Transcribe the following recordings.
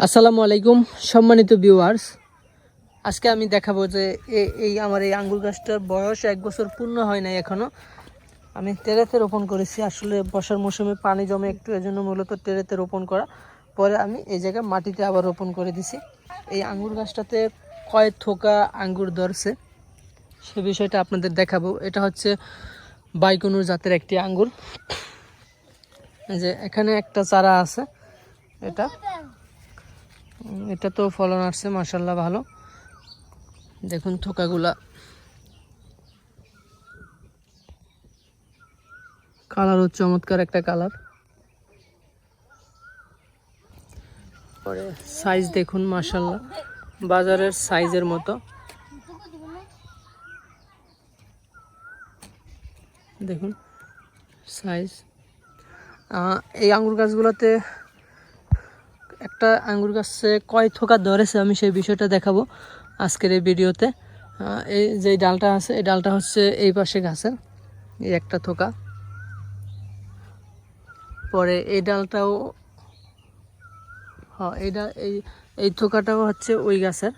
আসসালামু আলাইকুম সম্মানিত ভিউয়ার্স, আজকে আমি দেখাবো যে এই আমার এই আঙ্গুর গাছটার বয়স 1 বছর পূর্ণ হয় নাই এখনো। আমি টেরেতে রোপণ করেছি। আসলে বর্ষার মৌসুমে পানি জমে একটু, এজন্য মূলত টেরেতে রোপণ করা। পরে আমি এই জায়গায় মাটিতে আবার রোপণ করে দিছি। এই আঙ্গুর গাছটাতে কয় থোকা আঙ্গুর ধরছে সে বিষয়টা আপনাদের দেখাবো। এটা হচ্ছে বাইকনুর জাতের একটি আঙ্গুর। এই যে এখানে একটা চারা আছে, এটা তো ফলন আসছে মাশাআল্লাহ ভালো। দেখুন থোকাগুলা, কালারও চমৎকার একটা কালার। পরে সাইজ দেখুন মাশাআল্লাহ বাজারের সাইজের মতো। দেখুন সাইজ। এই আঙ্গুর গাছগুলোতে একটা আঙ্গুর গাছে কয় থোকা ধরেছে আমি সেই বিষয়টা দেখাবো আজকের এই ভিডিওতে। এই যে ডালটা আছে, এই ডালটা হচ্ছে এই পাশে গাছের, এই একটা থোকা। পরে এই ডালটাও, হ্যাঁ এইটা এই থোকাটাও হচ্ছে ওই গাছের।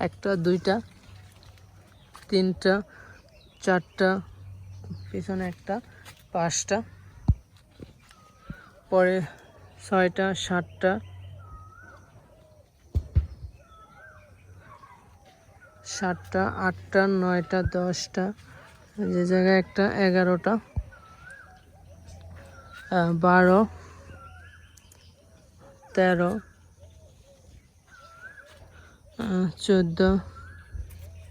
একটা, দুইটা, তিনটা, চারটা, পিছনে একটা, পাঁচটা, পরে ছয়টা, সাতটা, আটটা, নয়টা, 10টা, যে জায়গায় একটা, 11টা, 12, 13, 14,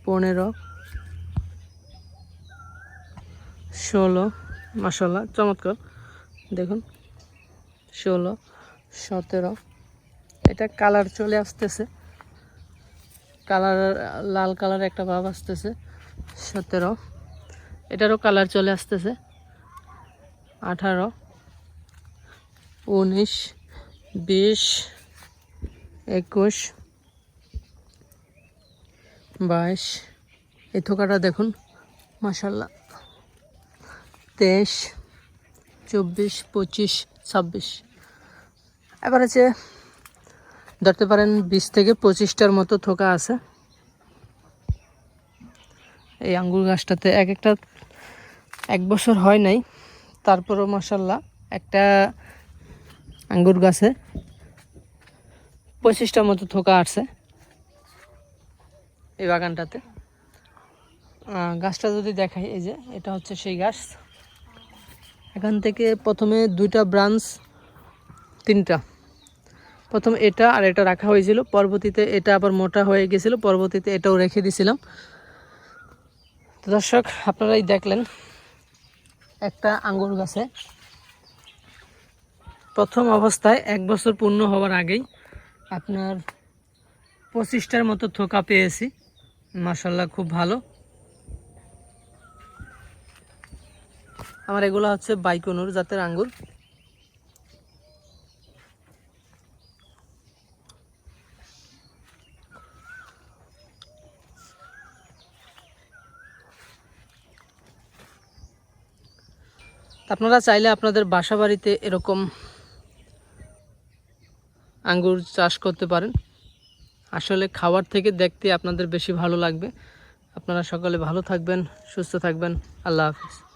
15, 16, মাশাআল্লাহ চমৎকার। দেখুন 16, 17, এটা কালার চলে আসতেছে, কালার লাল কালার একটা ভাব আসতেছে। 17, এটারও কালার চলে আসতেছে। 18, 19, 20, 21, 22, এই থোকাটা দেখুন মাশাআল্লাহ। 23, 24, 25, 26, এবার আছে ধরতে পারেন 20 থেকে 25টার মতো থোকা আছে এই আঙ্গুর গাছটাতে। একটা 1 বছর হয় নাই, তারপরও মাশাআল্লাহ একটা আঙ্গুর গাছে 25টার মতো থোকা আসছে এই বাগানটাতে। গাছটা যদি দেখাই, এই যে এটা হচ্ছে সেই গাছ। এখান থেকে প্রথমে 2টা ব্রাঞ্চ, 3টা, প্রথম এটা আর এটা রাখা হয়েছিল, পরবর্তীতে এটা আবার মোটা হয়ে গেছিল, পরবর্তীতে এটাও রেখে দিয়েছিলাম। তো দর্শক আপনারাই দেখলেন একটা আঙ্গুর গাছে প্রথম অবস্থায় 1 বছর পূর্ণ হওয়ার আগেই আপনার 25টার মতো থোকা পেয়েছি। মাশাআল্লাহ খুব ভালো। আমার এগুলো হচ্ছে বাইকনুর জাতের আঙ্গুর। আপনারা চাইলে আপনাদের বাসা বাড়িতে এরকম আঙ্গুর চাষ করতে পারেন। আসলে খাওয়ার থেকে দেখতে আপনাদের বেশি ভালো লাগবে। আপনারা সকলে ভালো থাকবেন, সুস্থ থাকবেন। আল্লাহ হাফেজ।